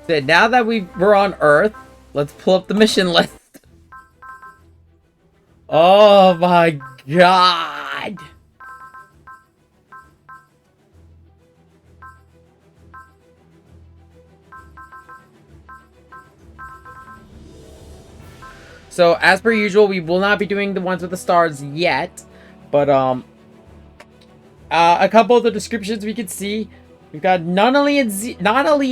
So now that we're on Earth, let's pull up the mission list. Oh my god! So, as per usual, we will not be doing the ones with the stars yet. But, a couple of the descriptions we can see. We've got Nunnally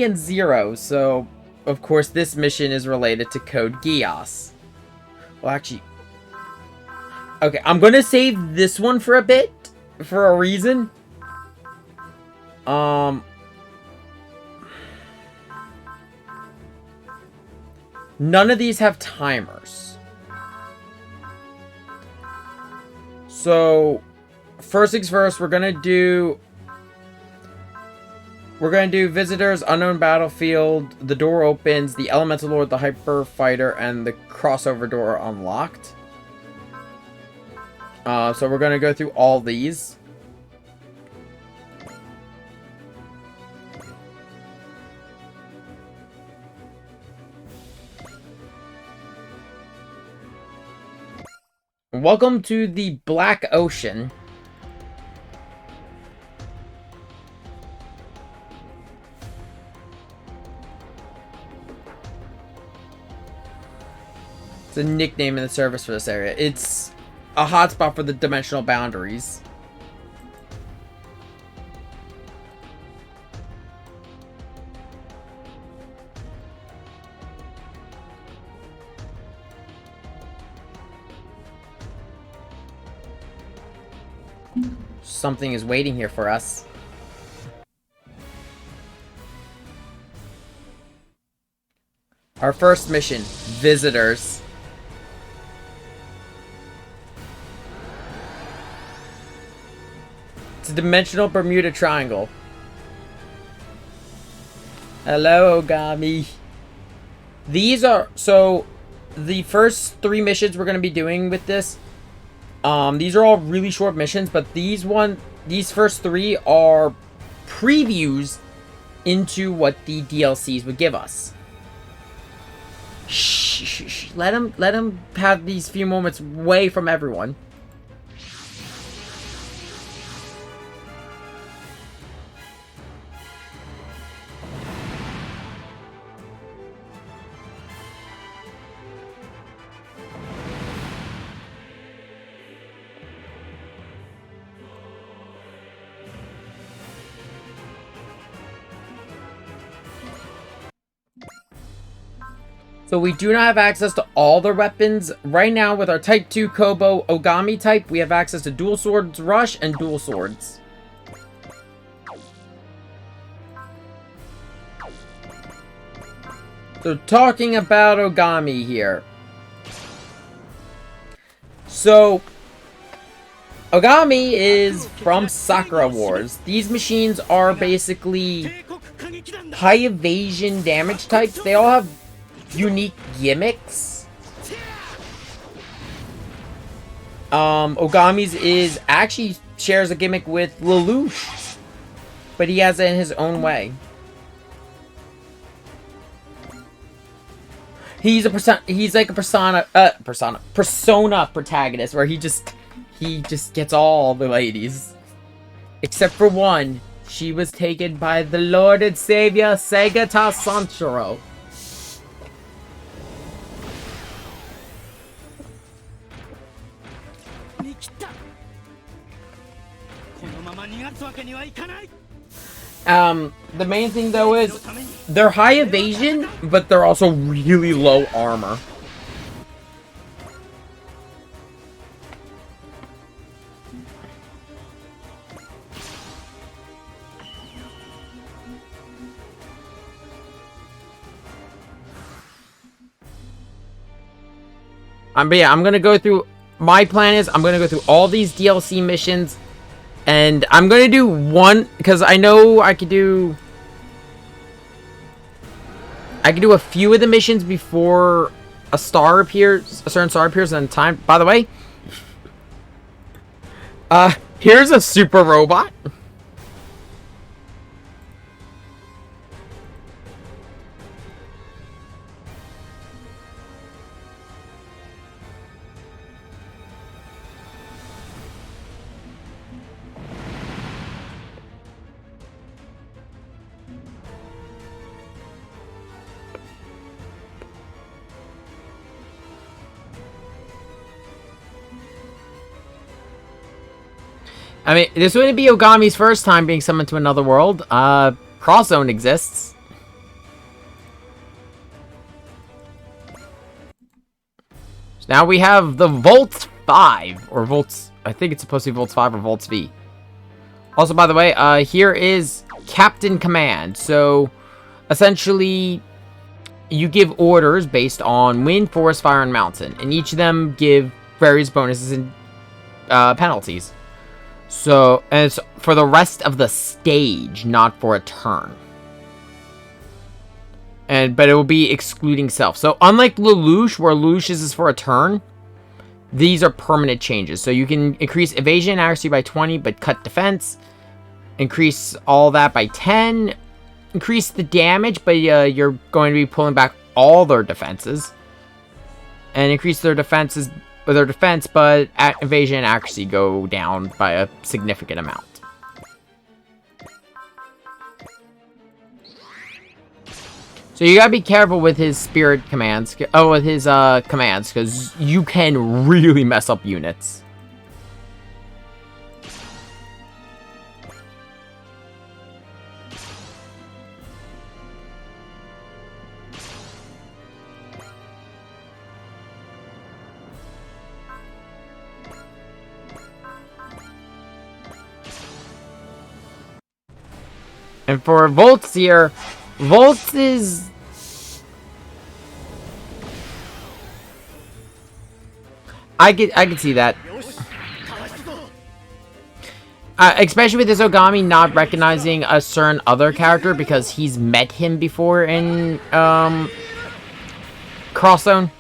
and Zero. So, of course, this mission is related to Code Geass. Well, actually... Okay, I'm gonna save this one for a bit. For a reason. None of these have timers. So, first things first, we're gonna do Visitors, Unknown Battlefield, the door opens, the Elemental Lord, the Hyper Fighter, and the crossover door are unlocked. So we're gonna go through all these. Welcome to the Black Ocean. It's a nickname in the service for this area. It's a hotspot for the dimensional boundaries. Something is waiting here for us. Our first mission, Visitors. It's a dimensional Bermuda Triangle. Hello, Ogami. These are... So, the first 3 missions we're going to be doing with this... these are all really short missions, but these first 3 are previews into what the DLCs would give us. Shh. Let him have these few moments away from everyone. So we do not have access to all the weapons. Right now, with our Type 2 Kobo Ogami type, we have access to Dual Swords Rush and Dual Swords. So talking about Ogami here. So, Ogami is from Sakura Wars. These machines are basically high evasion damage types. They all have unique gimmicks. Ogami's is actually shares a gimmick with Lelouch, but he has it in his own way. He's like a persona protagonist where he just gets all the ladies. Except for one. She was taken by the Lord and Savior Segata Sanshiro. The main thing though is they're high evasion, but they're also really low armor. But yeah, I'm gonna go through. My plan is I'm gonna go through all these DLC missions, and I'm gonna do one because I know I could do. I can do a few of the missions before a star appears, a certain star appears in time. By the way, here's a super robot. I mean, this wouldn't be Ogami's first time being summoned to another world. Cross Zone exists. So now we have the Volts 5, or Volts, I think it's supposed to be Volts 5 or Volts V. Also, by the way, here is Captain Command. So, essentially, you give orders based on Wind, Forest, Fire, and Mountain. And each of them give various bonuses and penalties. So, and it's for the rest of the stage, not for a turn. But it will be excluding self. So, unlike Lelouch, where Lelouch is for a turn, these are permanent changes. So, you can increase evasion and accuracy by 20, but cut defense. Increase all that by 10. Increase the damage, but you're going to be pulling back all their defenses. And increase their defenses, their defense, but evasion and accuracy go down by a significant amount. So you gotta be careful with his spirit commands. Oh, with his commands, because you can really mess up units. And for Volts here, Volts is... I could see that. Especially with this Ogami not recognizing a certain other character because he's met him before in Cross Zone.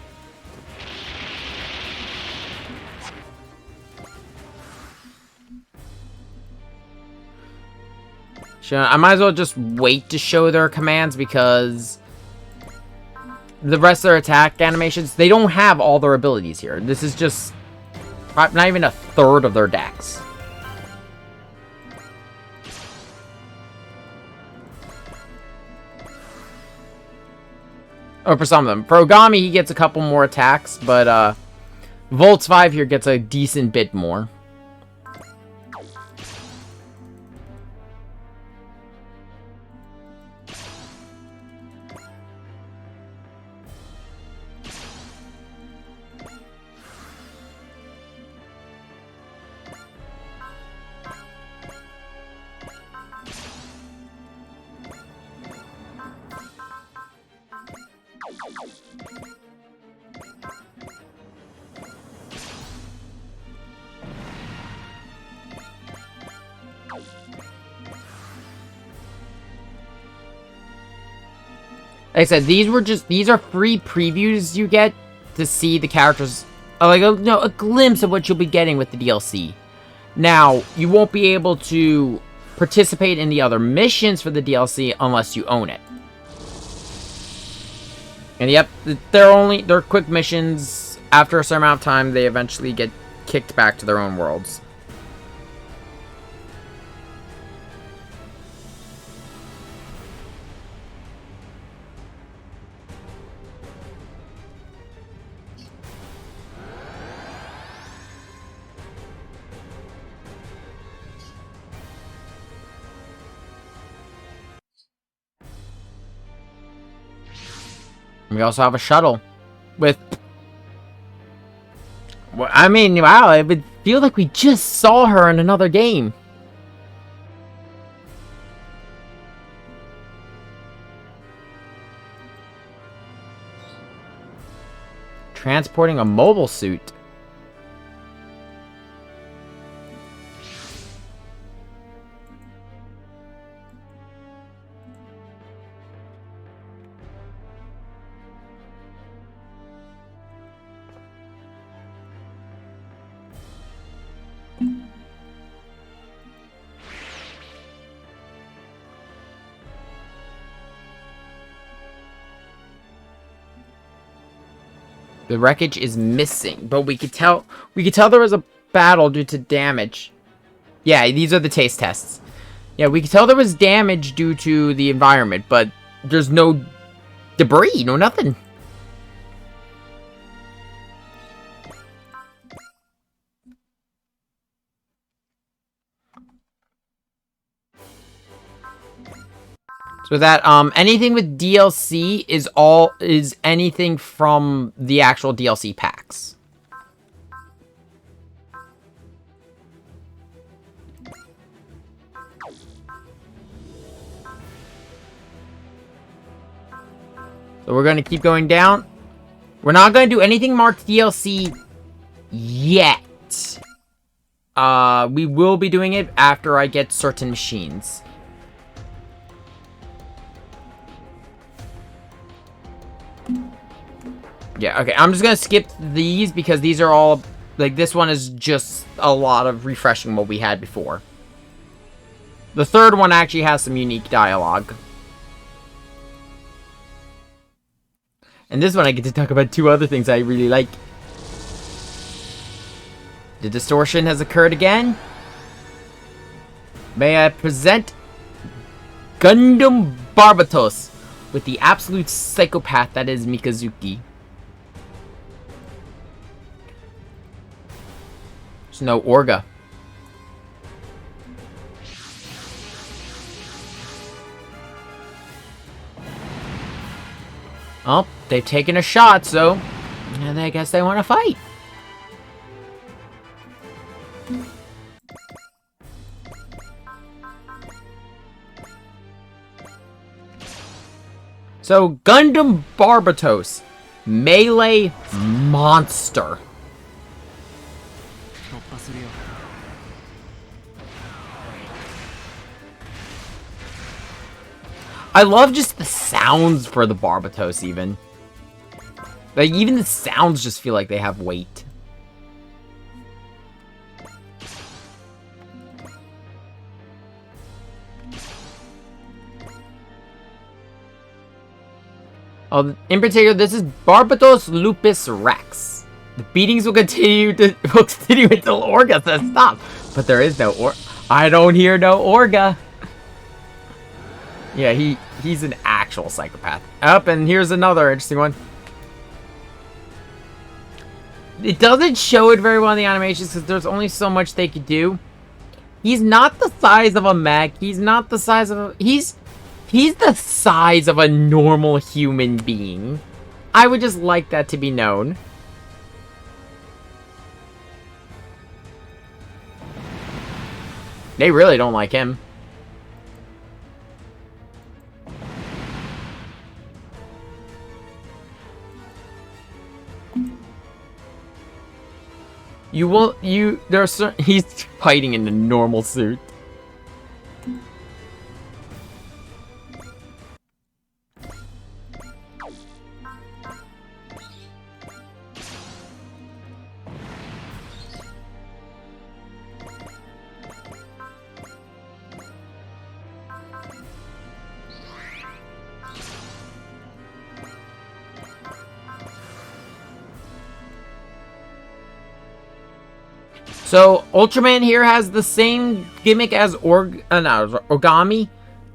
I might as well just wait to show their commands because the rest of their attack animations, they don't have all their abilities here. This is just not even a third of their decks. Or for some of them. For Ogami, he gets a couple more attacks, but Volts 5 here gets a decent bit more. Like I said, these are free previews you get to see the characters, like a glimpse of what you'll be getting with the DLC. Now, you won't be able to participate in the other missions for the DLC unless you own it. And yep, they're quick missions. After a certain amount of time, they eventually get kicked back to their own worlds. We also have a shuttle with... Well, I mean, wow, it would feel like we just saw her in another game. Transporting a mobile suit. The wreckage is missing, but we could tell there was a battle due to damage. Yeah, these are the taste tests. Yeah, we could tell there was damage due to the environment, but there's no debris, no nothing. So that anything with DLC is anything from the actual DLC packs. So we're going to keep going down. We're not going to do anything marked DLC yet. We will be doing it after I get certain machines. Yeah, okay. I'm just going to skip these because these are all... Like, this one is just a lot of refreshing what we had before. The third one actually has some unique dialogue. And this one I get to talk about 2 other things I really like. The distortion has occurred again. May I present Gundam Barbatos with the absolute psychopath that is Mikazuki. There's no Orga. Oh, they've taken a shot, so and I guess they want to fight. So, Gundam Barbatos, melee monster. I love just the sounds for the Barbatos, even. Like, even the sounds just feel like they have weight. In particular, this is Barbatos Lupus Rex. The beatings will continue until Orga says stop. But there is no I don't hear no Orga. Yeah, he's an actual psychopath. And here's another interesting one. It doesn't show it very well in the animations because there's only so much they could do. He's not the size of a mech. He's not the size of a... He's the size of a normal human being. I would just like that to be known. They really don't like him. He's fighting in a normal suit. So, Ultraman here has the same gimmick as Origami.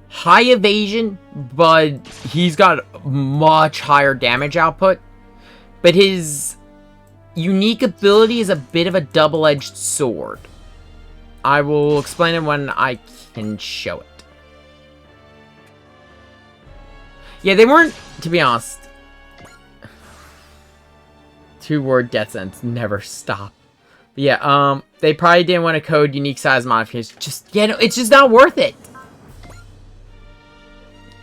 High evasion, but he's got much higher damage output. But his unique ability is a bit of a double-edged sword. I will explain it when I can show it. Yeah, they weren't, to be honest. 2-word death sentence never stop. Yeah, they probably didn't want to code unique size modifications. It's just not worth it.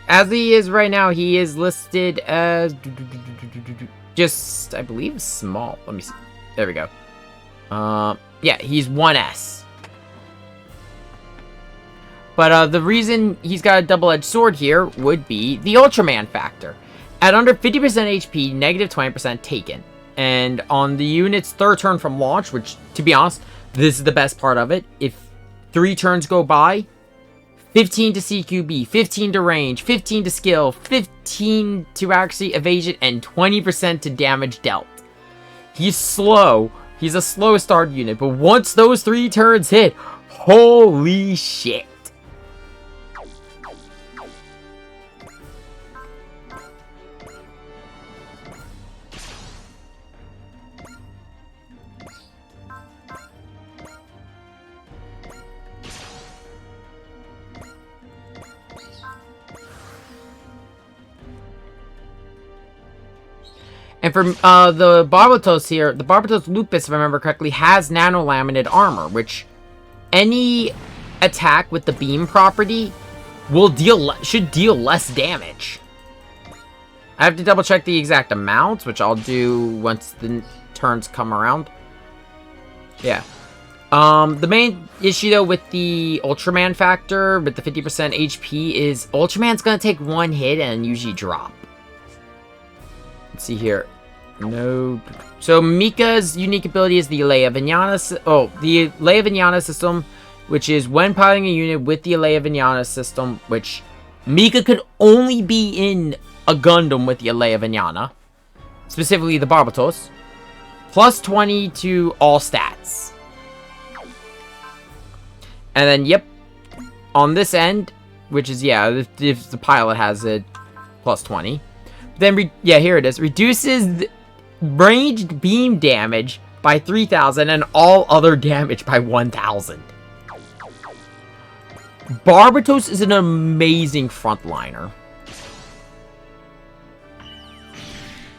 As he is right now, he is listed as just, I believe, small. Let me see. There we go. Yeah, he's 1S. But the reason he's got a double-edged sword here would be the Ultraman factor. At under 50% HP, negative 20% taken. And on the unit's 3rd turn from launch, which, to be honest, this is the best part of it. If 3 turns go by, 15 to CQB, 15 to range, 15 to skill, 15 to accuracy, evasion, and 20% to damage dealt. He's slow. He's a slow start unit, but once those 3 turns hit, holy shit. And for the Barbatos here, the Barbatos Lupus, if I remember correctly, has nanolaminate armor, which any attack with the beam property will should deal less damage. I have to double check the exact amounts, which I'll do once the turns come around. Yeah. The main issue though with the Ultraman factor, with the 50% HP, is Ultraman's gonna take one hit and usually drop. Let's see here. No. So Mika's unique ability is the Alea Vignana. The Alea Vignana system, which is when piloting a unit with the Alea Vignana system, which Mika could only be in a Gundam with the Alea Vignana, specifically the Barbatos, plus 20 to all stats. And then, yep, on this end, which is, yeah, if the pilot has it, plus 20. Then, yeah, here it is. Reduces ranged beam damage by 3,000 and all other damage by 1,000. Barbatos is an amazing frontliner.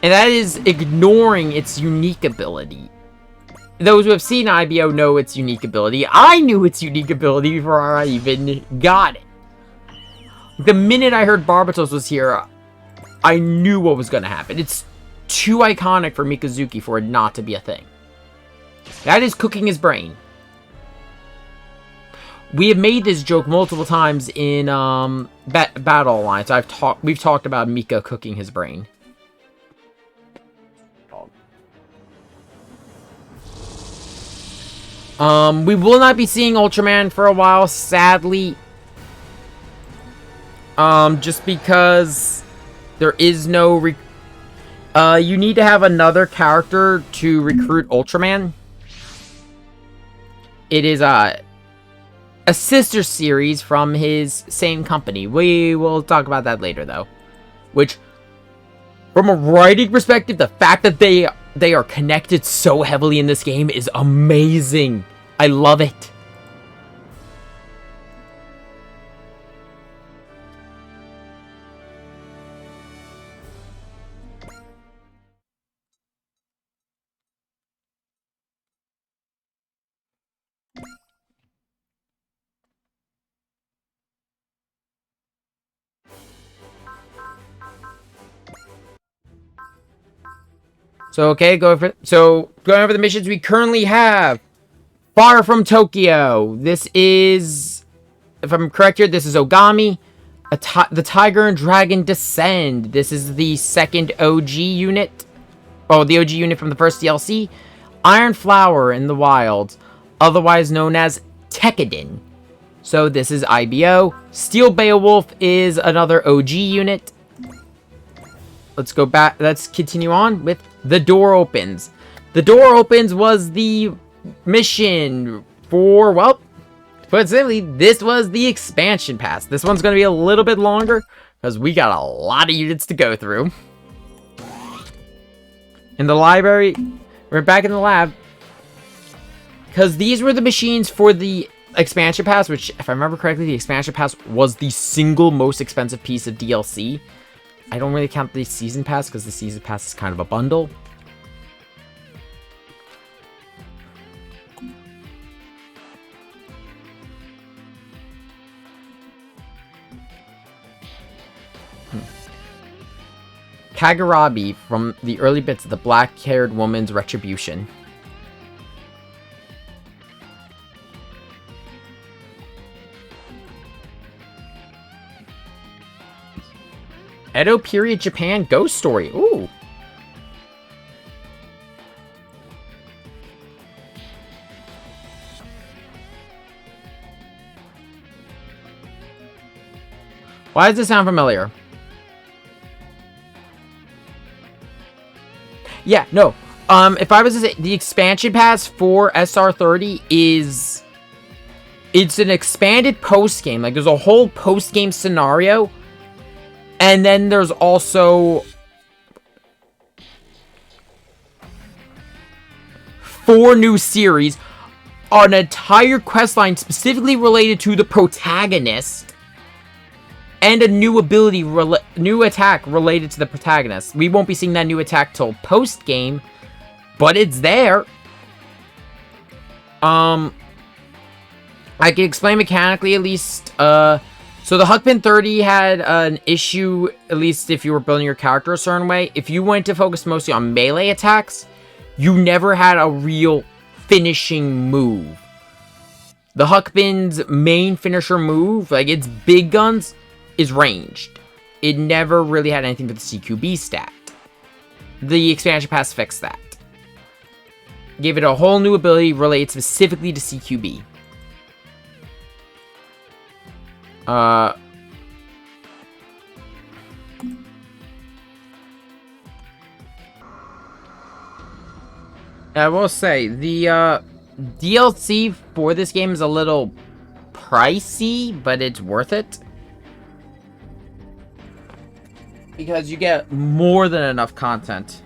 And that is ignoring its unique ability. Those who have seen IBO know its unique ability. I knew its unique ability before I even got it. The minute I heard Barbatos was here, I knew what was going to happen. It's too iconic for Mikazuki for it not to be a thing. That is cooking his brain. We have made this joke multiple times in Battle Alliance. We've talked about Mika cooking his brain. We will not be seeing Ultraman for a while, sadly. Just because there is no you need to have another character to recruit Ultraman. It is a sister series from his same company. We will talk about that later, though. Which, from a writing perspective, the fact that they are connected so heavily in this game is amazing. I love it. So, going over the missions we currently have. Far from Tokyo. This is, if I'm correct here, this is Ogami. The Tiger and Dragon Descend. This is the second OG unit. Oh, the OG unit from the first DLC. Iron Flower in the Wild, otherwise known as Tekkadan. So this is IBO. Steel Beowulf is another OG unit. Let's go back. Let's continue on with The Door Opens. The Door Opens was the mission for, well, put simply, this was the expansion pass. This one's going to be a little bit longer because we got a lot of units to go through. In the library, we're back in the lab because these were the machines for the expansion pass, which, if I remember correctly, the expansion pass was the single most expensive piece of DLC. I don't really count the season pass because the season pass is kind of a bundle. Kagurabi from the early bits of the black-haired woman's retribution. Edo period Japan ghost story. Ooh. Why does this sound familiar? Yeah, no. If I was to say, the expansion pass for SR30 is... It's an expanded post-game. Like, there's a whole post-game scenario. And then there's also 4 new series. An entire questline specifically related to the protagonist. and a new ability, new attack related to the protagonist. We won't be seeing that new attack till post-game, but it's there. I can explain mechanically at least. So the Huckpin 30 had an issue, at least if you were building your character a certain way. If you went to focus mostly on melee attacks, you never had a real finishing move. The Huckpin's main finisher move, like its big guns, is ranged. It never really had anything for the CQB stat. The expansion pass fixed that. Gave it a whole new ability related specifically to CQB. I will say, the DLC for this game is a little pricey, but it's worth it. Because you get more than enough content.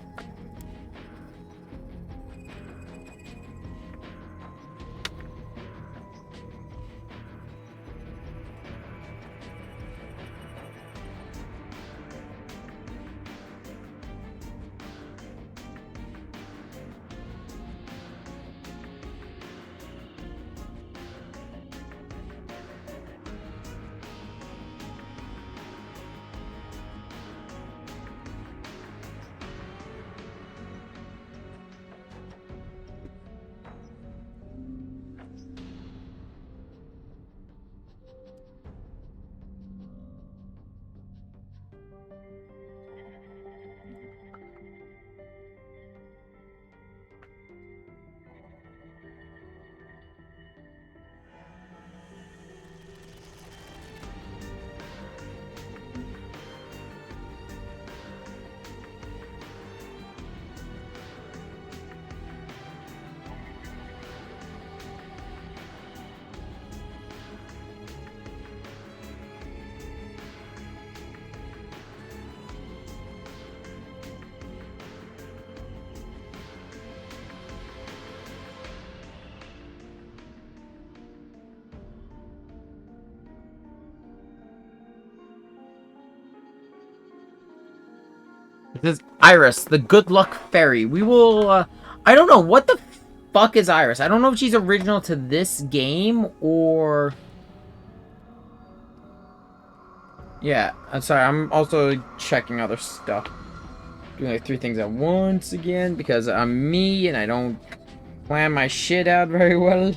This is Iris, the good luck fairy. We will, I don't know, what the fuck is Iris? I don't know if she's original to this game, or... Yeah, I'm sorry, I'm also checking other stuff. Doing like 3 things at once again, because I'm me, and I don't plan my shit out very well.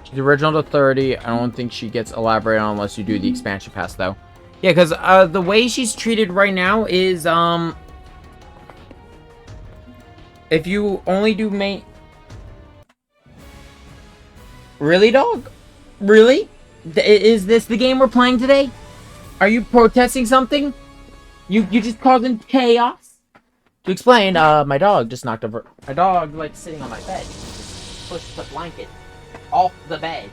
She's original to 30. I don't think she gets elaborated on unless you do the expansion pass, though. Yeah, because the way she's treated right now is, if you only do main... Really, dog? Really? Is this the game we're playing today? Are you protesting something? You just causing chaos? To explain, my dog just knocked over... My dog, like, sitting on my bed. Just pushed the blanket off the bed.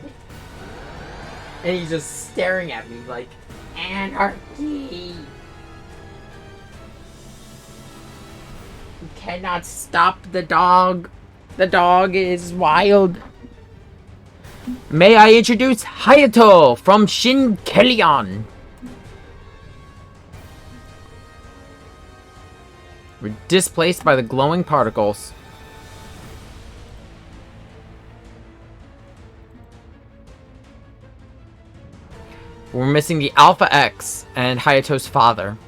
And he's just staring at me like, anarchy! You cannot stop the dog. The dog is wild. May I introduce Hayato from Shin Kellion. We're displaced by the glowing particles. We're missing the Alpha X and Hayato's father.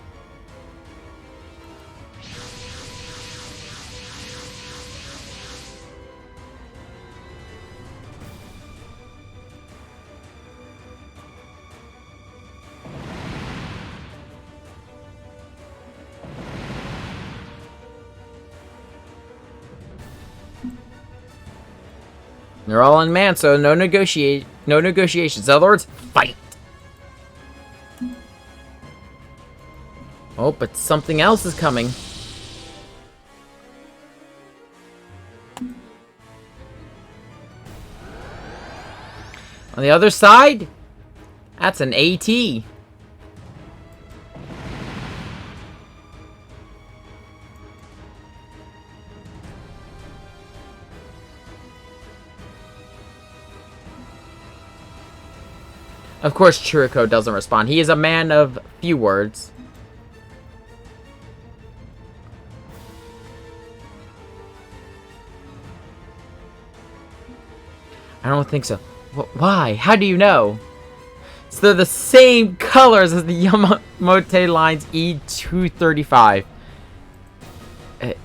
They're all unmanned, so no negotiations. In other words, fight. Oh, but something else is coming. On the other side, that's an AT. Of course, Churiko doesn't respond. He is a man of few words. I don't think so. Why? How do you know? So they're the same colors as the Yamamote Line's E235.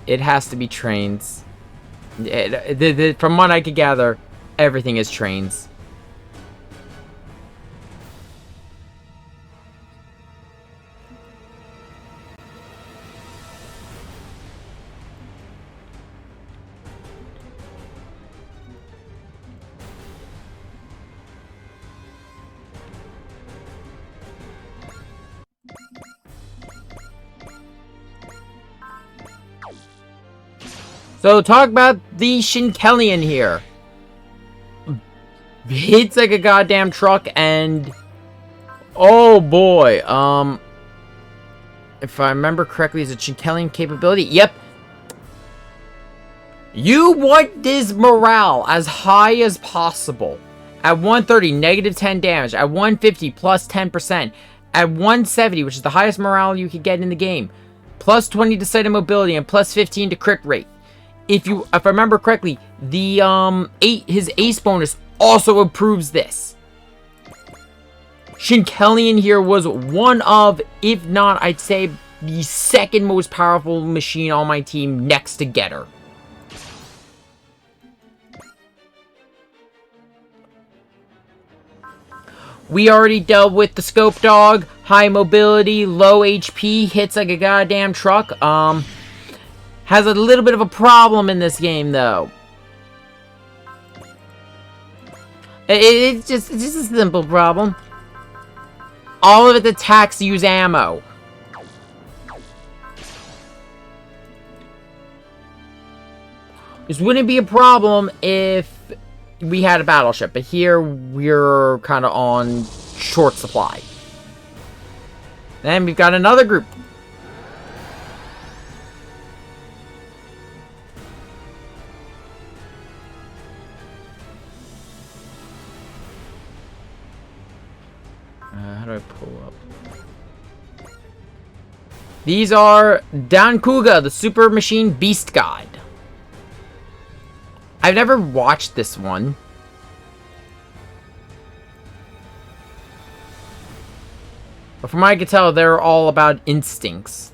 It has to be trains. From what I could gather, everything is trains. So talk about the Shinkelian here. Hits like a goddamn truck and... Oh boy, if I remember correctly, is it Shinkelian capability? Yep. You want this morale as high as possible. At 130, negative 10 damage. At 150, plus 10%. At 170, which is the highest morale you could get in the game. Plus 20 to sight and mobility and plus 15 to crit rate. If I remember correctly, the his ace bonus also improves this. Shinkelian here was one of, if not, I'd say, the second most powerful machine on my team next to Getter. We already dealt with the Scope Dog, high mobility, low HP, hits like a goddamn truck. Has a little bit of a problem in this game, though. It's just a simple problem. All of its attacks use ammo. This wouldn't be a problem if we had a battleship, but here we're kind of on short supply. Then we've got another group. How do I pull up? These are Dankuga, the Super Machine Beast God. I've never watched this one. But from what I can tell, they're all about instincts.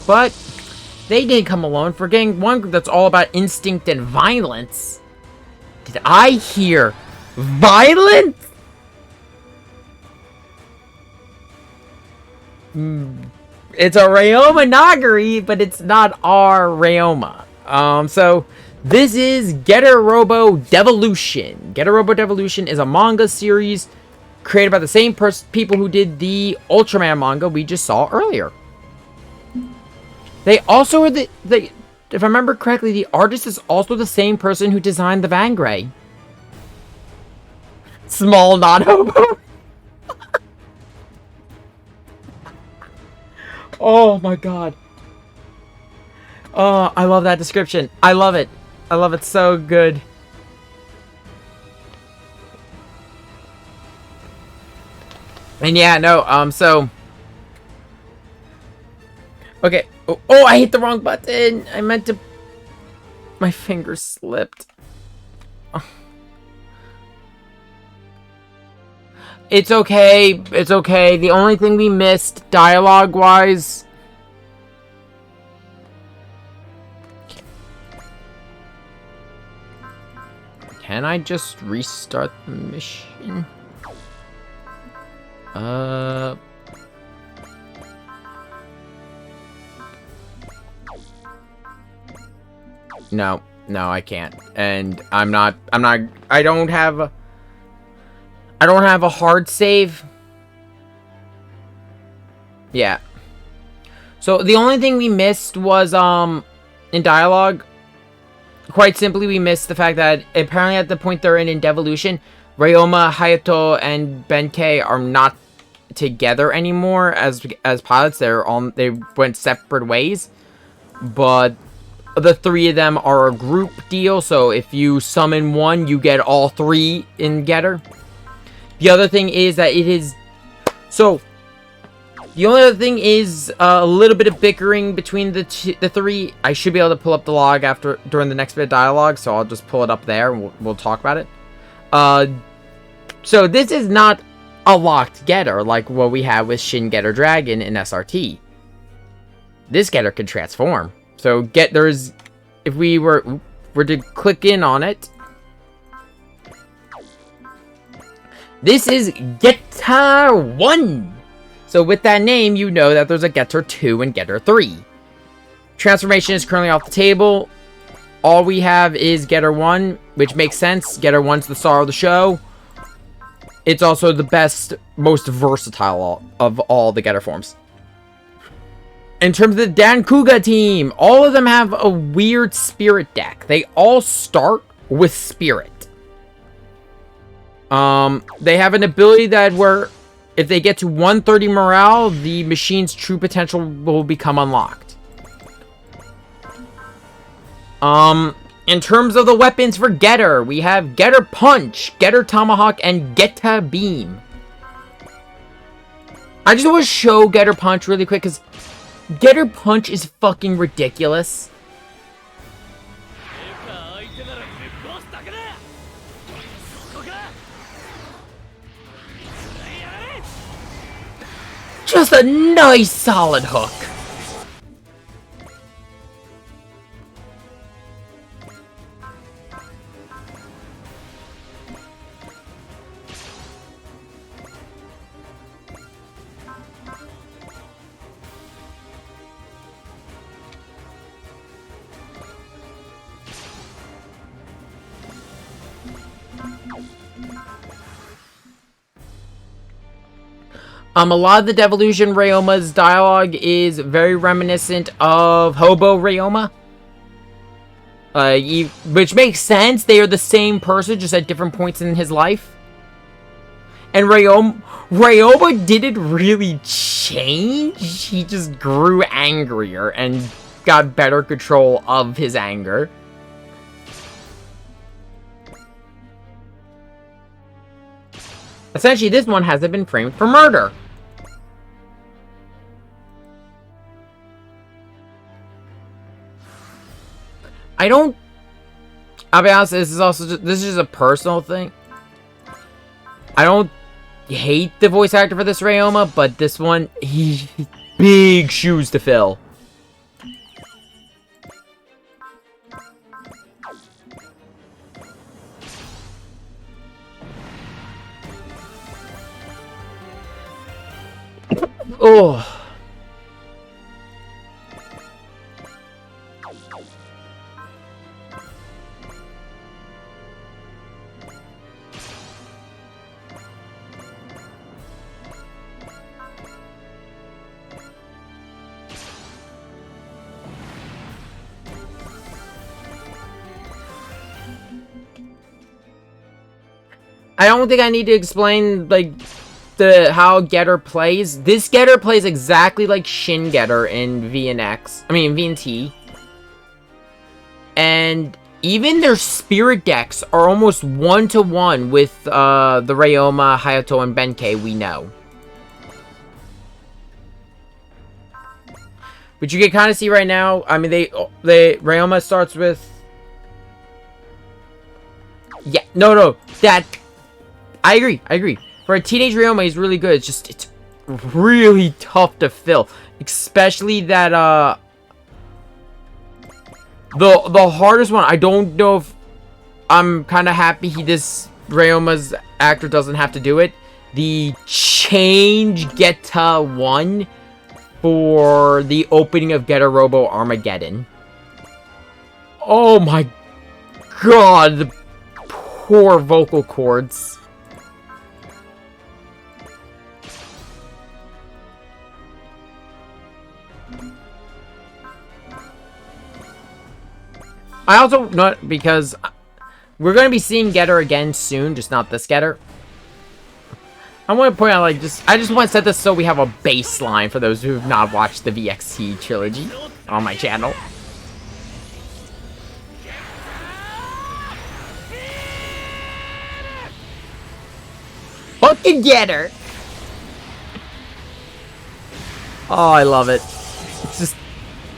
But they didn't come alone. For getting one group that's all about instinct and violence. Did I hear violence? It's a Ryoma Nagari, but it's not our Ryoma. So this is Getter Robo Devolution. Getter Robo Devolution is a manga series created by the same people who did the Ultraman manga we just saw earlier. They also are if I remember correctly, the artist is also the same person who designed the Vangray. Small non-hobo. Oh my god. Oh, I love that description. I love it. I love it so good. And yeah, no, so... Okay. Oh, I hit the wrong button. I meant to... My finger slipped. Oh. It's okay. It's okay. The only thing we missed, dialogue-wise... Can I just restart the mission? No, no, I can't. And I don't have a hard save. Yeah. So the only thing we missed was, in dialogue, quite simply, we missed the fact that apparently at the point they're in Devolution, Ryoma, Hayato, and Benkei are not together anymore as pilots. They went separate ways. But the three of them are a group deal, so if you summon one, you get all three in Getter. The other thing is that it is... So, the only other thing is a little bit of bickering between the three. I should be able to pull up the log during the next bit of dialogue, so I'll just pull it up there and we'll talk about it. So this is not a locked Getter like what we have with Shin Getter Dragon in SRT. This Getter can transform. So if we were to click in on it, this is Getter 1. So with that name, you know that there's a Getter 2 and Getter 3. Transformation is currently off the table. All we have is Getter 1, which makes sense. Getter 1's the star of the show. It's also the best, most versatile of all the Getter forms. In terms of the Dankuga team, all of them have a weird spirit deck. They all start with spirit. They have an ability that where if they get to 130 morale, the machine's true potential will become unlocked. In terms of the weapons for Getter, we have Getter Punch, Getter Tomahawk, and Getter Beam. I just want to show Getter Punch really quick, because Getter Punch is fucking ridiculous. Just a nice solid hook. A lot of the Devolution Ryoma's dialogue is very reminiscent of Hobo Ryoma. Which makes sense. They are the same person, just at different points in his life. And Ryoma didn't really change. He just grew angrier and got better control of his anger. Essentially, this one hasn't been framed for murder. I'll be honest, this is just a personal thing. I don't hate the voice actor for this Ryoma, but this one, he's big shoes to fill. Oh. I don't think I need to explain, like, how Getter plays. This Getter plays exactly like Shin Getter in V and T. And even their spirit decks are almost one-to-one with the Ryoma, Hayato, and Benkei we know. But you can kind of see right now, I mean, Ryoma starts with... Yeah, no, I agree. For a teenage Ryoma, he's really good. It's really tough to fill. Especially that, the hardest one, I don't know if... I'm kind of happy this Ryoma's actor doesn't have to do it. The Change Getter 1 for the opening of Getter Robo Armageddon. Oh my god, the poor vocal cords. I also, not because we're going to be seeing Getter again soon, just not this Getter. I want to point out, like, I just want to set this so we have a baseline for those who have not watched the VXT trilogy on my channel. Fucking Getter! Oh, I love it. It's just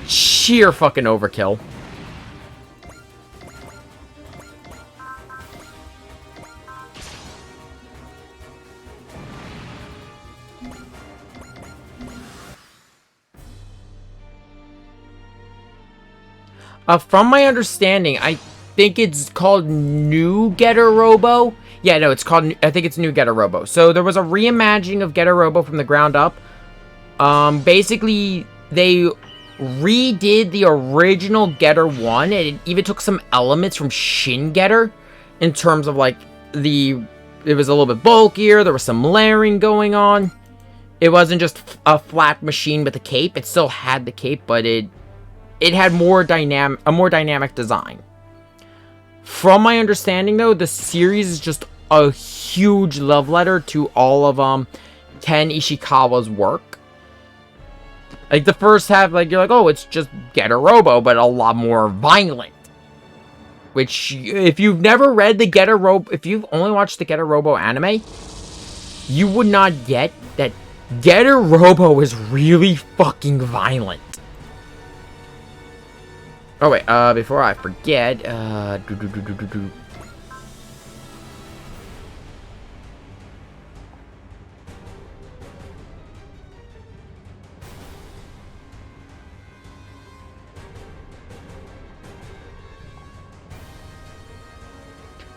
sheer fucking overkill. From my understanding, I think it's called New Getter Robo. Yeah, no, it's called, I think it's New Getter Robo. So there was a reimagining of Getter Robo from the ground up. Basically, they redid the original Getter 1, and it even took some elements from Shin Getter in terms of, like, it was a little bit bulkier, there was some layering going on. It wasn't just a flat machine with a cape. It still had the cape, but it had a more dynamic design. From my understanding, though, the series is just a huge love letter to all of Ken Ishikawa's work. Like, the first half, like, you're like, oh, it's just Getter Robo, but a lot more violent. Which, if you've never read the Getter Robo, if you've only watched the Getter Robo anime, you would not get that Getter Robo is really fucking violent. Oh, wait, before I forget,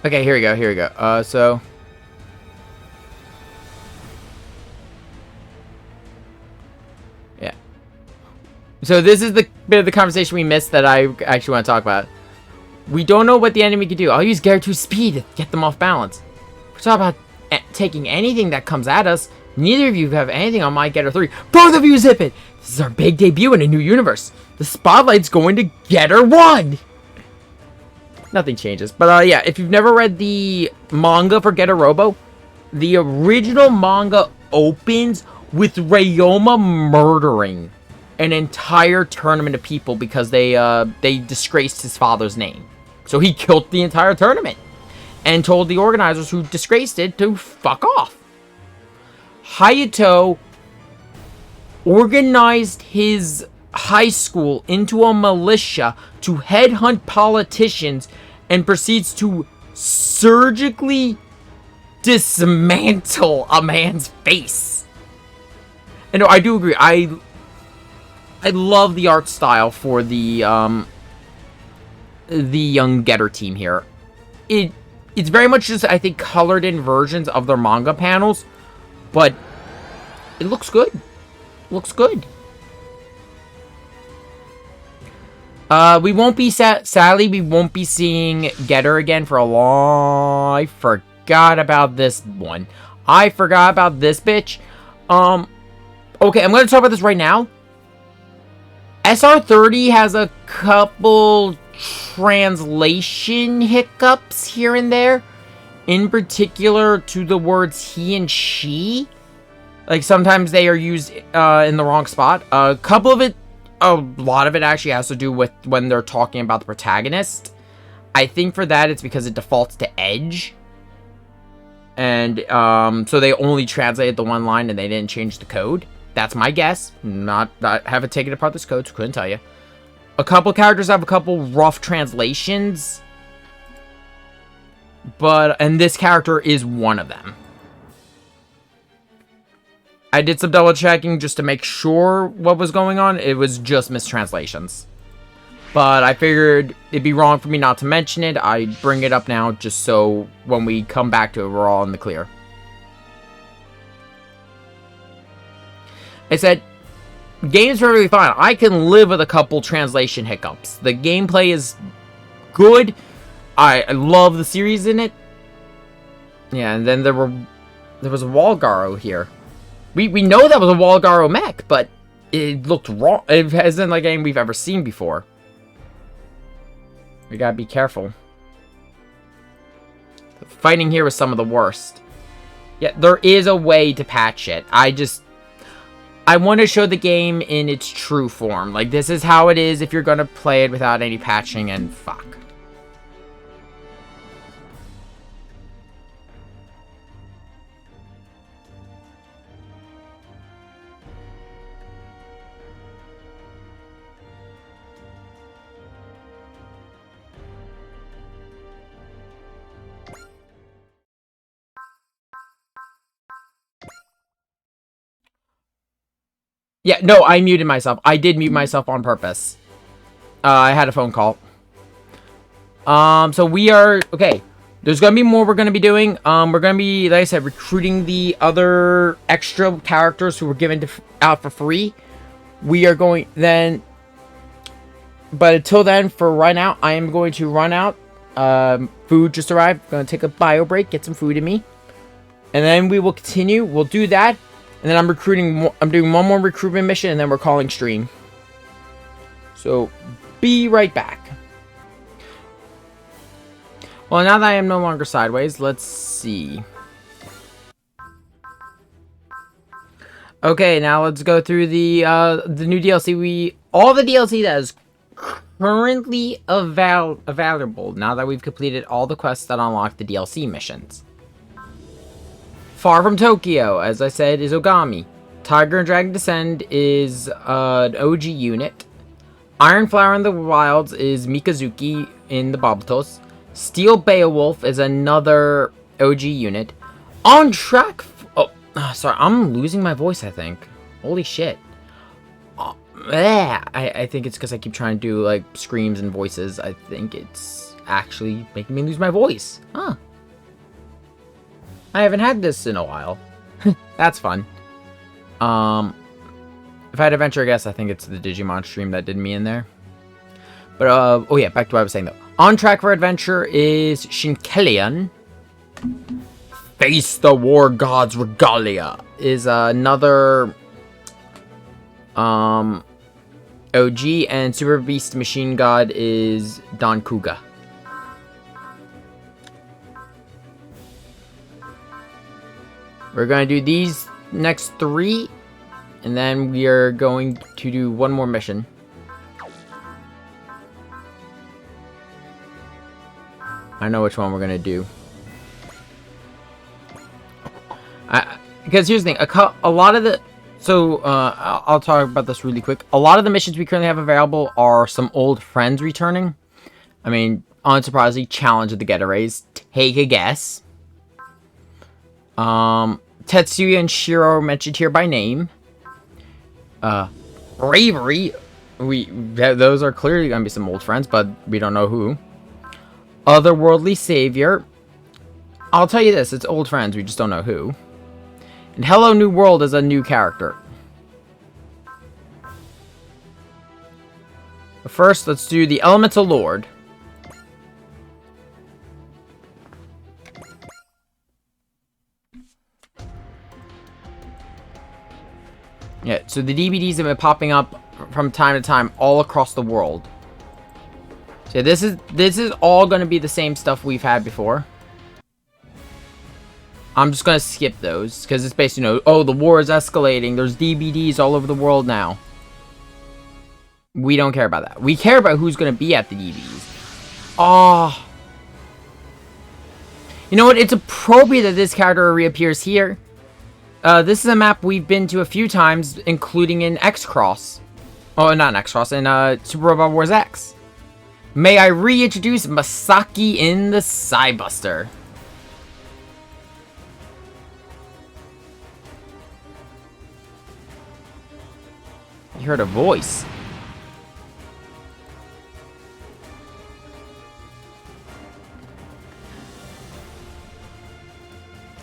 okay, here we go, so... Yeah. So this is the bit of the conversation we missed that I actually want to talk about. We don't know what the enemy can do. I'll use Getter 2's speed to get them off balance. We're talking about taking anything that comes at us. Neither of you have anything on my Getter 3. Both of you zip it! This is our big debut in a new universe. The spotlight's going to Getter 1! Nothing changes. But, yeah, if you've never read the manga for Getter Robo, the original manga opens with Ryoma murdering an entire tournament of people because they disgraced his father's name. So he killed the entire tournament and told the organizers who disgraced it to fuck off. Hayato organized his high school into a militia to headhunt politicians and proceeds to surgically dismantle a man's face. And no, I do agree. I love the art style for the young Getter team here. It's very much just, I think, colored in versions of their manga panels, but it looks good. Looks good. We won't be sadly, we won't be seeing Getter again for a long... I forgot about this one. I forgot about this bitch. Okay, I'm gonna talk about this right now. SR30 has a couple translation hiccups here and there. In particular, to the words he and she. Like, sometimes they are used in the wrong spot. A lot of it actually has to do with when they're talking about the protagonist. I think for that, it's because it defaults to Edge. And so they only translated the one line and they didn't change the code. That's my guess. I haven't taken apart this code, so couldn't tell you. A couple characters have a couple rough translations. And this character is one of them. I did some double checking just to make sure what was going on. It was just mistranslations. But I figured it'd be wrong for me not to mention it. I bring it up now just so when we come back to it, we're all in the clear. I said, game's perfectly fine. I can live with a couple translation hiccups. The gameplay is good. I love the series in it. Yeah, and then there was a Walgaro here. We know that was a Walgaro mech, but it looked wrong. It isn't like anything we've ever seen before. We gotta be careful. The fighting here was some of the worst. Yeah, there is a way to patch it. I want to show the game in its true form. Like, this is how it is if you're gonna play it without any patching, and fuck. Yeah, no, I muted myself. I did mute myself on purpose. I had a phone call. So we are... Okay. There's going to be more we're going to be doing. We're going to be, like I said, recruiting the other extra characters who were given out for free. We are going... Then... But until then, for right now, I am going to run out. Food just arrived. I'm going to take a bio break, get some food in me. And then we will continue. We'll do that. And then I'm doing one more recruitment mission, and then we're calling stream. So, be right back. Well, now that I am no longer sideways, let's see. Okay, now let's go through the new DLC. All the DLC that is currently available now that we've completed all the quests that unlock the DLC missions. Far from Tokyo, as I said, is Ogami. Tiger and Dragon Descend is an OG unit. Iron Flower in the Wilds is Mikazuki in the Bobotos. Steel Beowulf is another OG unit. On track... sorry, I'm losing my voice, I think. Holy shit. I think it's because I keep trying to do, like, screams and voices. I think it's actually making me lose my voice. Huh. I haven't had this in a while. That's fun. If I had to venture a guess, I think it's the Digimon stream that did me in there. But, oh yeah, back to what I was saying, though. On track for adventure is Shinkelion. Face the War God's Regalia is another, OG, and Super Beast Machine God is Don Kuga. We're going to do these next 3, and then we are going to do one more mission. I know which one we're going to do. Because here's the thing, a lot of the... So, I'll talk about this really quick. A lot of the missions we currently have available are some old friends returning. I mean, unsurprisingly, Challenge of the Getaways. Take a guess. Tetsuya and Shiro are mentioned here by name. Bravery. Those are clearly going to be some old friends, but we don't know who. Otherworldly Savior. I'll tell you this, it's old friends, we just don't know who. And Hello New World is a new character. But first, let's do the Elemental Lord. Yeah, so the DVDs have been popping up from time to time all across the world. So this is all going to be the same stuff we've had before. I'm just going to skip those because it's basically, you know, oh, the war is escalating. There's DVDs all over the world now. We don't care about that. We care about who's going to be at the DVDs. Oh. You know what? It's appropriate that this character reappears here. This is a map we've been to a few times, including in X-Cross. Oh, not in X-Cross, in Super Robot Wars X. May I reintroduce Masaki in the Psybuster. You heard a voice.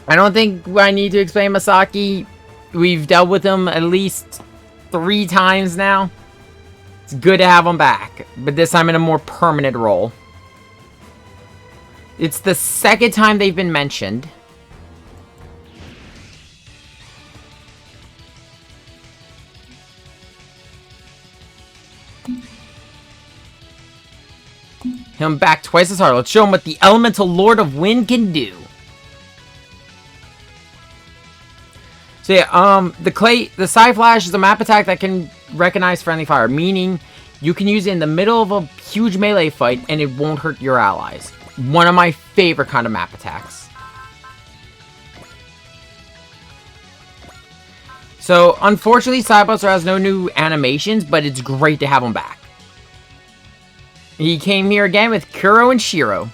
I don't think I need to explain Masaki. We've dealt with him at least 3 times now. It's good to have him back, but this time in a more permanent role. It's the second time they've been mentioned. Him back twice as hard. Let's show him what the Elemental Lord of Wind can do. So yeah, the Psy-Flash is a map attack that can recognize friendly fire, meaning you can use it in the middle of a huge melee fight and it won't hurt your allies. One of my favorite kind of map attacks. So, unfortunately, Psybuster has no new animations, but it's great to have him back. He came here again with Kuro and Shiro.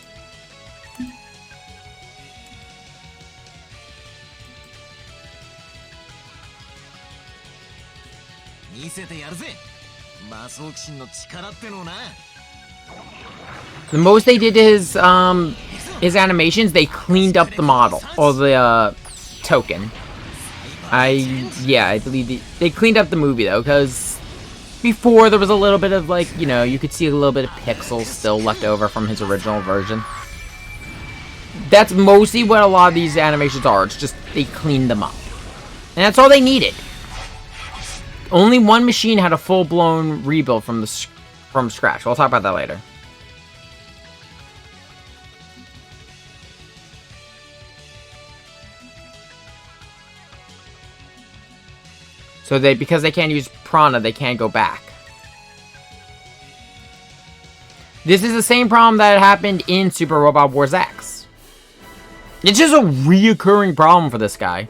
The most they did to his animations, they cleaned up the model, or the token. I believe they cleaned up the movie though, because before there was a little bit of like, you know, you could see a little bit of pixels still left over from his original version. That's mostly what a lot of these animations are. It's just they cleaned them up, and that's all they needed. Only one machine had a full-blown rebuild from scratch. We'll talk about that later. So because they can't use Prana, they can't go back. This is the same problem that happened in Super Robot Wars X. It's just a reoccurring problem for this guy.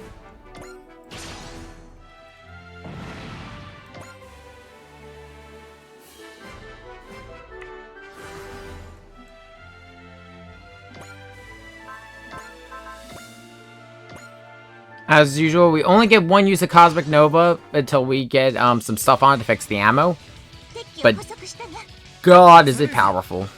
As usual, we only get one use of Cosmic Nova until we get some stuff on it to fix the ammo. But God, is it powerful.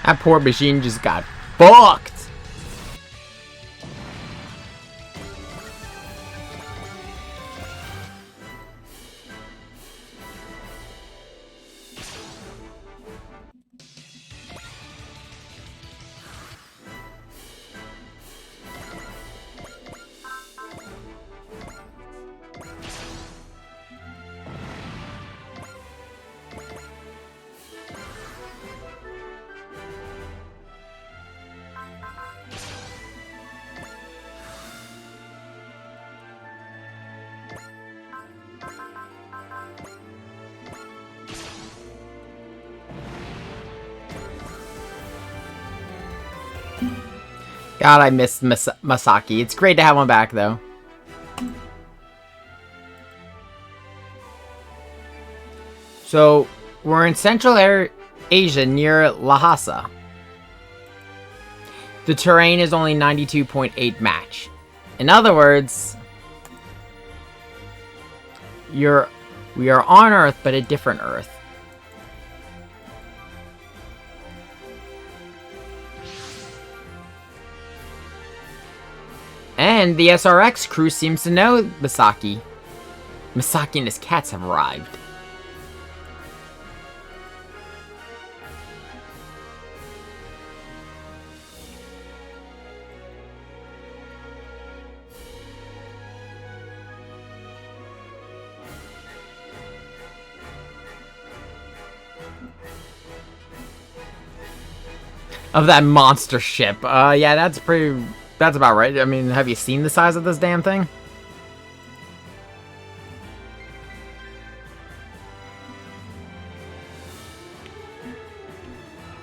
That poor machine just got fucked. God, I miss Masaki. It's great to have him back, though. So, we're in Central Asia near Lhasa. The terrain is only 92.8 match. In other words, we are on Earth, but a different Earth. And the SRX crew seems to know Masaki. Masaki and his cats have arrived. Of that monster ship. Yeah, that's about right. I mean, have you seen the size of this damn thing?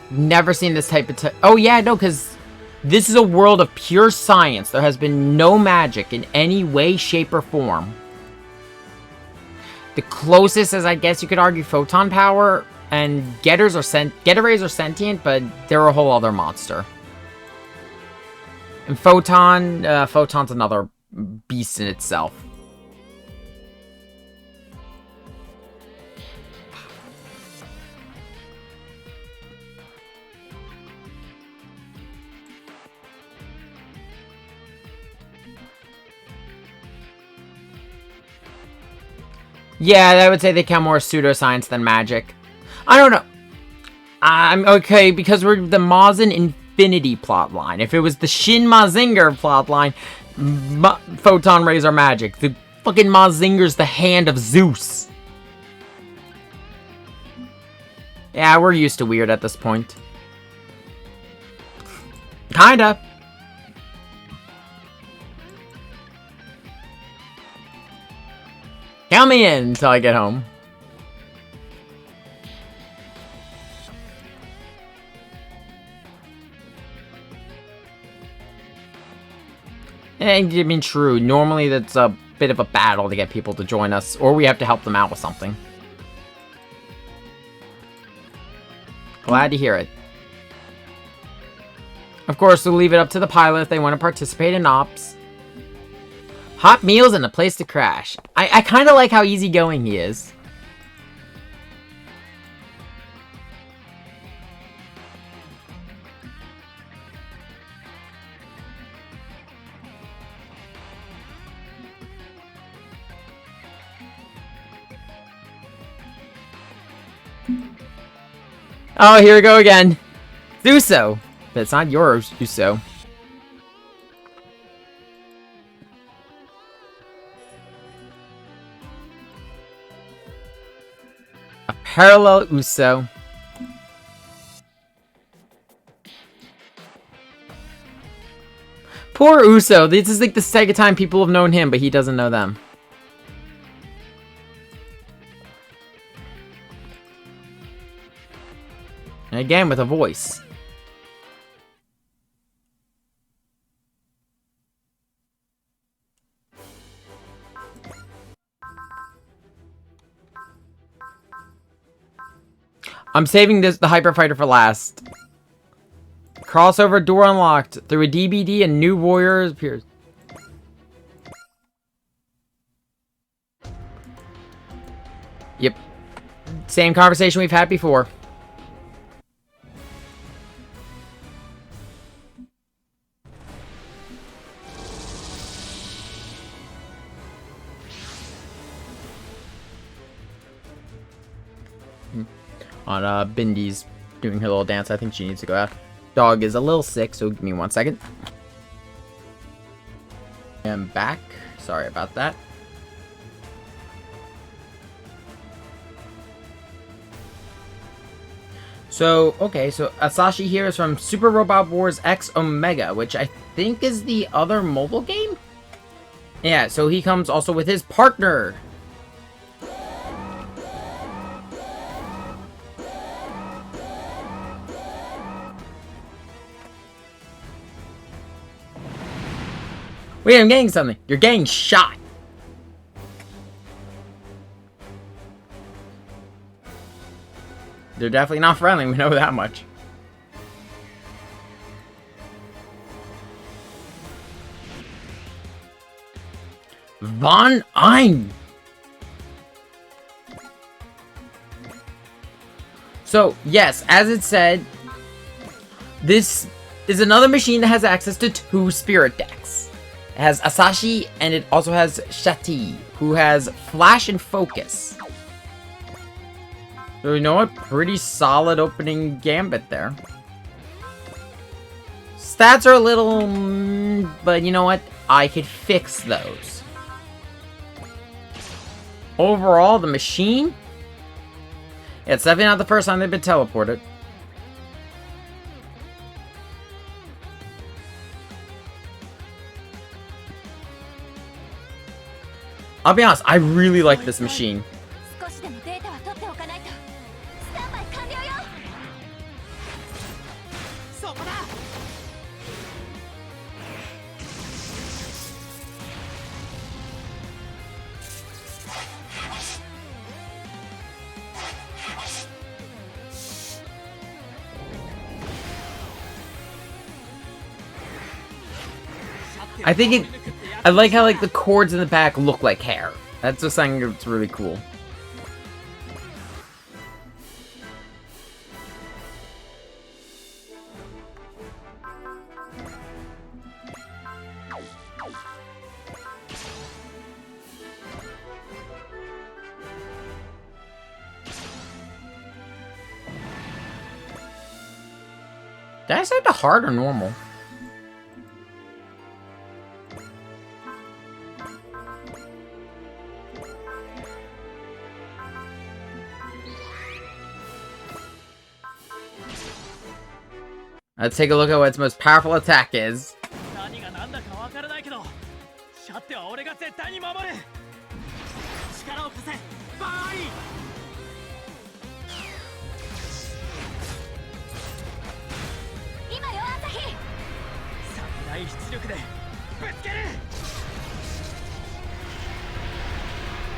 Never seen this type of oh yeah, no, because this is a world of pure science. There has been no magic in any way, shape, or form. The closest is, I guess you could argue, photon power, and Getter Rays are sentient, but they're a whole other monster. And Photon, Photon's another beast in itself. Yeah, I would say they count more pseudoscience than magic. I don't know. I'm okay because we're the Mazin Infinity plotline. If it was the Shin Mazinger plotline, photon rays are magic. The fucking Mazinger's the hand of Zeus. Yeah, we're used to weird at this point. Kinda. Count me in until I get home. I mean, true. Normally, that's a bit of a battle to get people to join us, or we have to help them out with something. Glad to hear it. Of course, we'll leave it up to the pilot if they want to participate in ops. Hot meals and a place to crash. I kind of like how easygoing he is. Oh, here we go again. Uso. But it's not yours, Uso. A parallel Uso. Poor Uso. This is like the second time people have known him, but he doesn't know them. And again, with a voice. I'm saving the Hyper Fighter for last. Crossover door unlocked. Through a DBD, a new warrior appears. Yep. Same conversation we've had before. On Bindy's doing her little dance. I think she needs to go out. Dog is a little sick, so give me 1 second. I'm back. Sorry about that. So, okay, so Asashi here is from Super Robot Wars X Omega, which I think is the other mobile game? Yeah, so he comes also with his partner. Wait, I'm getting something. You're getting shot. They're definitely not friendly, we know that much. Von Ein. So, yes, as it said, this is another machine that has access to 2 spirit decks. It has Asashi, and it also has Shati, who has Flash and Focus. So, you know what? Pretty solid opening gambit there. Stats are a little... but you know what? I could fix those. Overall, the machine... yeah, it's definitely not the first time they've been teleported. I'll be honest, I really like this machine. I think it... I like how, like, the cords in the back look like hair. That's just something that's really cool. Did I set the hard or normal? Let's take a look at what its most powerful attack is.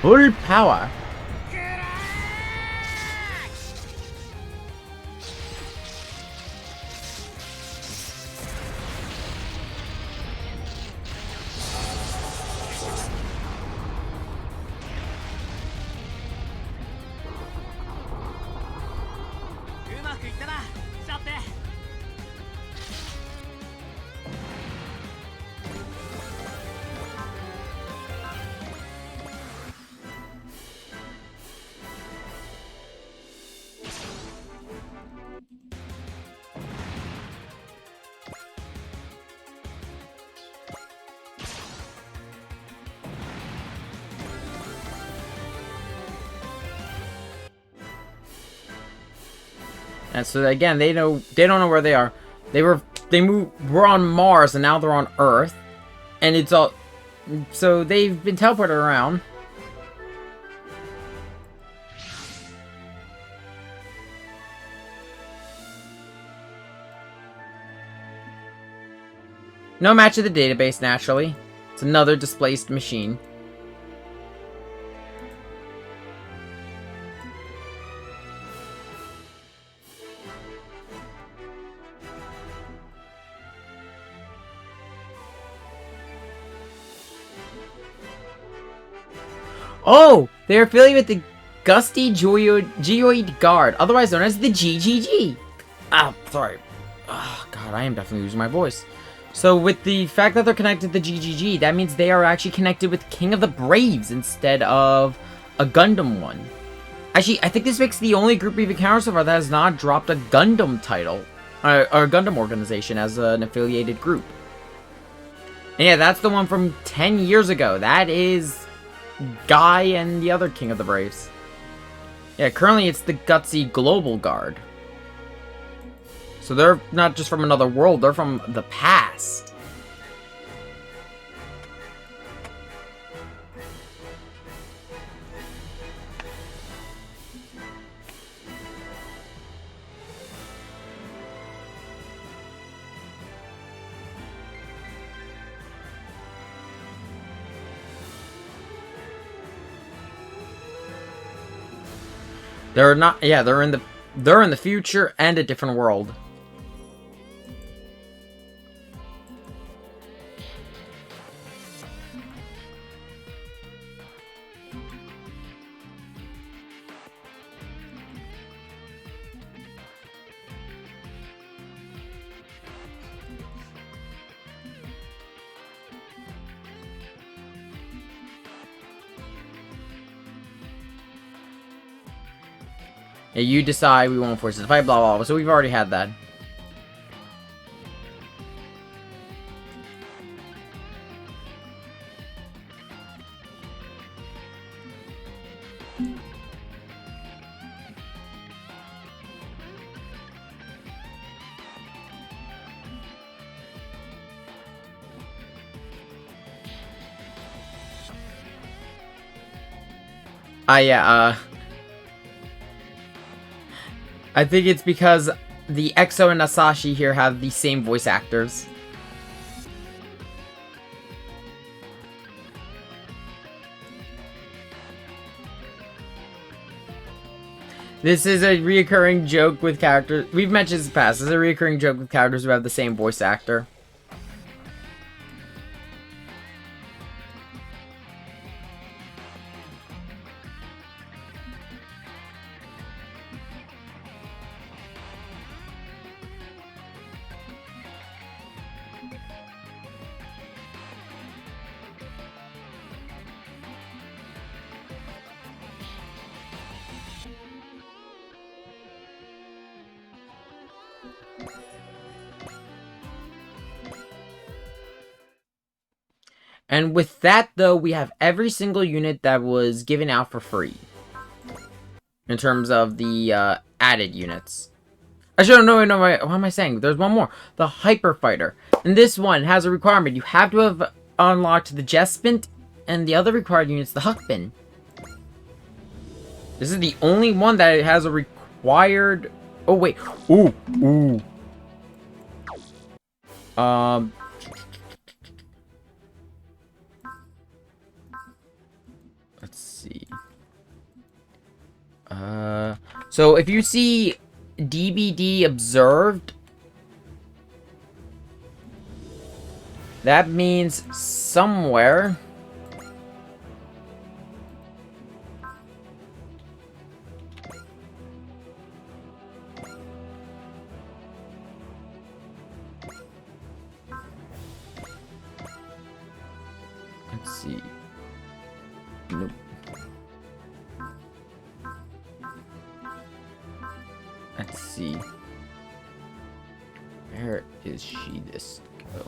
Full power. And so again, they don't know where they are. We're on Mars and now they're on Earth, and it's all so they've been teleported around. No match of the database, naturally. It's another displaced machine. Oh! They're affiliated with the Gusty Geoid Guard, otherwise known as the GGG. Ah, sorry. Oh, God, I am definitely losing my voice. So with the fact that they're connected to the GGG, that means they are actually connected with King of the Braves instead of a Gundam one. Actually, I think this makes the only group we've encountered so far that has not dropped a Gundam title, or a Gundam organization as an affiliated group. And yeah, that's the one from 10 years ago. That is Guy and the other King of the Braves. Yeah, currently it's the Gutsy Global Guard. So they're not just from another world, they're from the past. They're not, yeah, they're in the future and a different world. Yeah, you decide, we won't force it to fight, blah, blah, blah. So we've already had that. Yeah, I think it's because the EXO and Asashi here have the same voice actors. This is a reoccurring joke with characters. We've mentioned this in the past. This is a reoccurring joke with characters who have the same voice actor. And with that, though, we have every single unit that was given out for free. In terms of the added units. Actually, no, what am I saying? There's one more. The Hyper Fighter. And this one has a requirement. You have to have unlocked the Jespint, and the other required unit's the Huckbin. This is the only one that has a required... Oh, wait. Ooh. Let's see. So if you see DBD observed, that means somewhere. Let's see. Nope. Let's see. Where is she this go?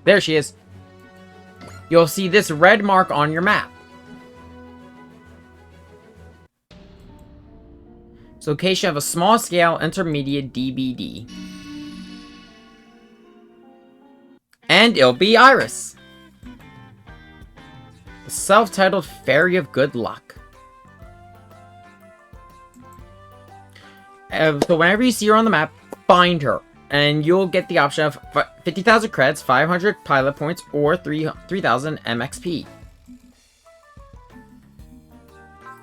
There she is. You'll see this red mark on your map. Its location of a small scale intermediate DBD. And it'll be Iris. The self-titled Fairy of Good Luck. So whenever you see her on the map, find her. And you'll get the option of 50,000 creds, 500 pilot points, or 3,000 MXP.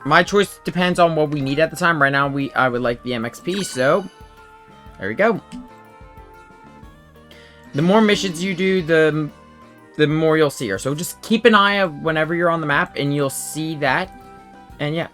My choice depends on what we need at the time. Right now, I would like the MXP, so there we go. The more missions you do, the more you'll see her. So just keep an eye out whenever you're on the map, and you'll see that. And yeah.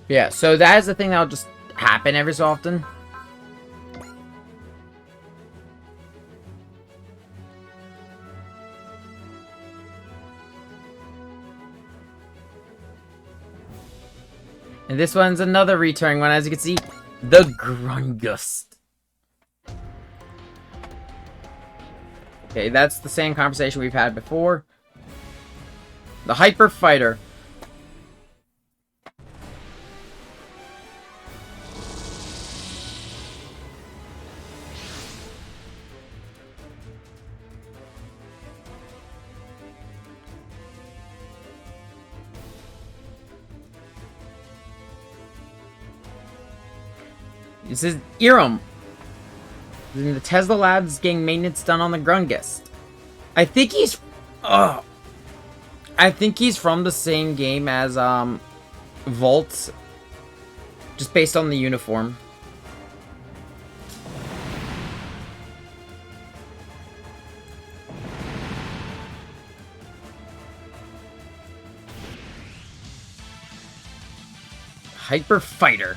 Yeah, so that is the thing that'll just happen every so often. And this one's another returning one, as you can see, the Grungust. Okay, that's the same conversation we've had before. The Hyper Fighter. This is Irem. The Tesla Labs getting maintenance done on the Grungust. I think he's... I think he's from the same game as, Volt. Just based on the uniform. Hyper Fighter.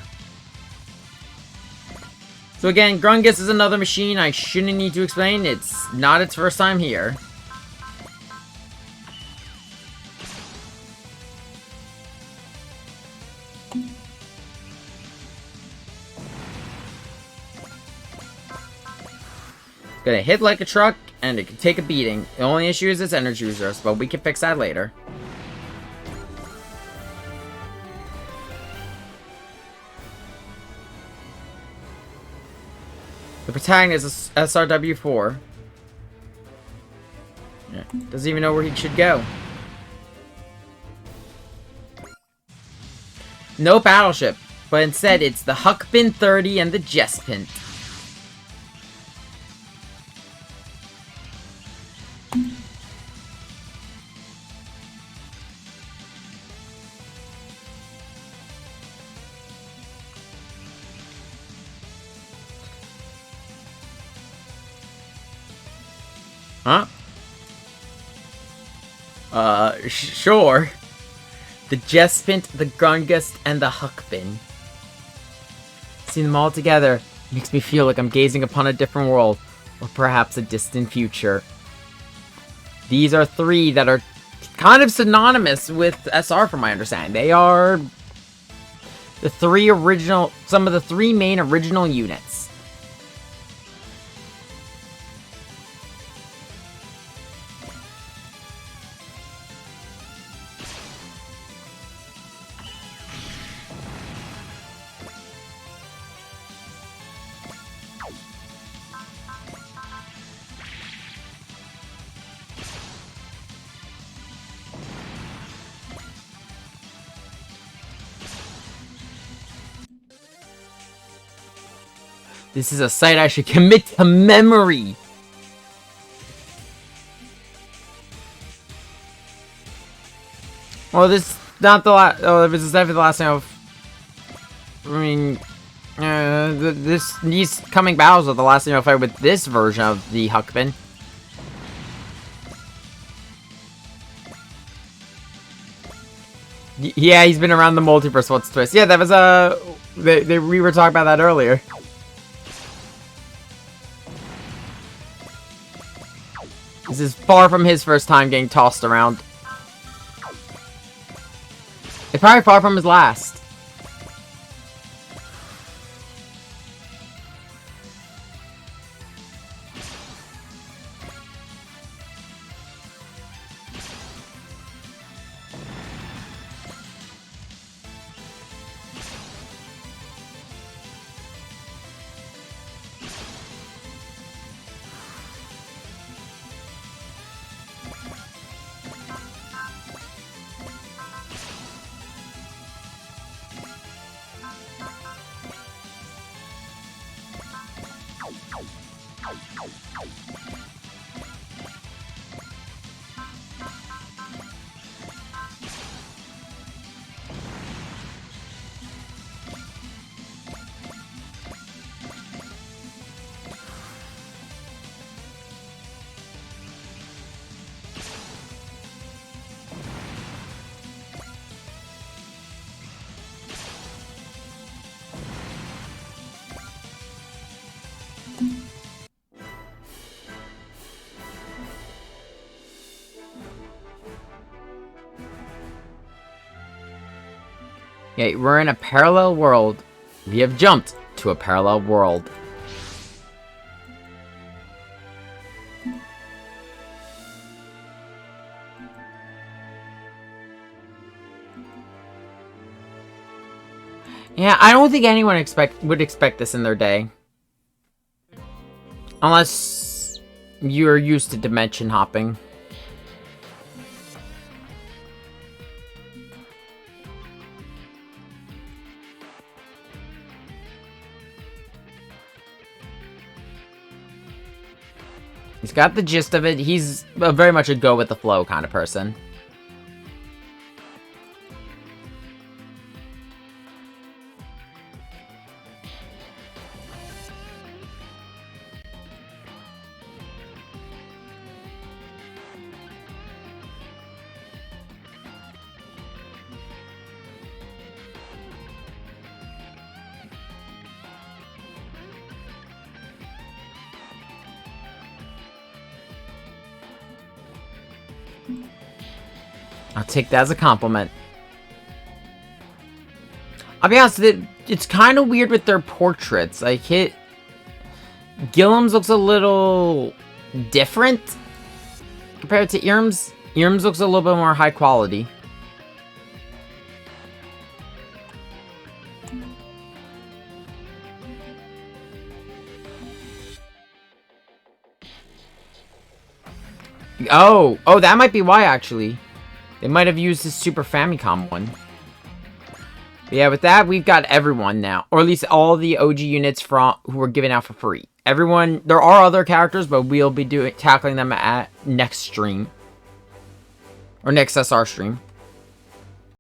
So again, Grungust is another machine I shouldn't need to explain. It's not its first time here. It's gonna hit like a truck, and it can take a beating. The only issue is its energy reserves, but we can fix that later. The protagonist is SRW4. Yeah. Doesn't even know where he should go. No battleship, but instead it's the Huckbin 30 and the Jespint. Huh? Sure. The Jespint, the Grungust, and the Huckbin. Seeing them all together makes me feel like I'm gazing upon a different world, or perhaps a distant future. These are three that are kind of synonymous with SR from my understanding. They are the three original, some of the three main original units. This is a site I should commit to memory. Well, this is not the last. Oh, this is definitely the last time I mean, these coming battles are the last time I'll fight with this version of the Huckbin. Yeah, he's been around the multiverse. What's twist? Yeah, that was we were talking about that earlier. This is far from his first time getting tossed around. It's probably far from his last. Yeah, we're in a parallel world. We have jumped to a parallel world. Yeah, I don't think anyone would expect this in their day. Unless you're used to dimension hopping. He's got the gist of it. He's very much a go with the flow kind of person. I'll take that as a compliment. I'll be honest, it's kind of weird with their portraits. Like, Gilliam's looks a little different compared to Irm's. Irm's looks a little bit more high quality. Oh, that might be why, actually. They might have used this Super Famicom one. But yeah, with that, we've got everyone now. Or at least all the OG units who were given out for free. Everyone, there are other characters, but we'll be tackling them at next stream. Or next SR stream.